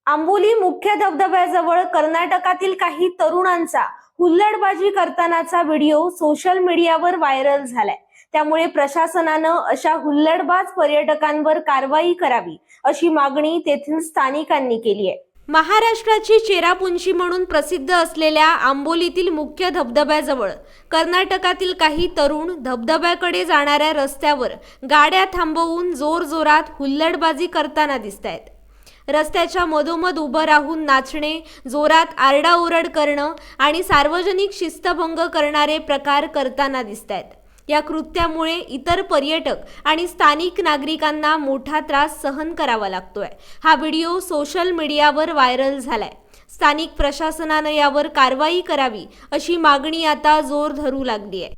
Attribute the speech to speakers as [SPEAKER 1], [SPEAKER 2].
[SPEAKER 1] आंबोली मुख्य धबधब्याजवळ कर्नाटकातील काही तरुणांचा हुल्लडबाजी करतानाचा व्हिडिओ सोशल मीडियावर व्हायरल झालाय। त्यामुळे प्रशासनानं अशा हुल्लडबाज पर्यटकांवर कारवाई करावी अशी मागणी तेथील स्थानिकांनी केली आहे। महाराष्ट्राची चेरापुंजी म्हणून प्रसिद्ध असलेल्या आंबोलीतील मुख्य धबधब्याजवळ कर्नाटकातील काही तरुण धबधब्याकडे जाणाऱ्या रस्त्यावर गाड्या थांबवून जोरजोरात हुल्लडबाजी करताना दिसतायत। रस्त्याच्या मधोमध उभं राहून नाचणे, जोरात आरडाओरड करणं आणि सार्वजनिक शिस्तभंग करणारे प्रकार करताना दिसतायत। या कृत्यामुळे इतर पर्यटक आणि स्थानिक नागरिकांना मोठा त्रास सहन करावा लागतोय। हा व्हिडिओ सोशल मीडियावर व्हायरल झालाय। स्थानिक प्रशासनानं यावर कारवाई करावी अशी मागणी आता जोर धरू लागली आहे।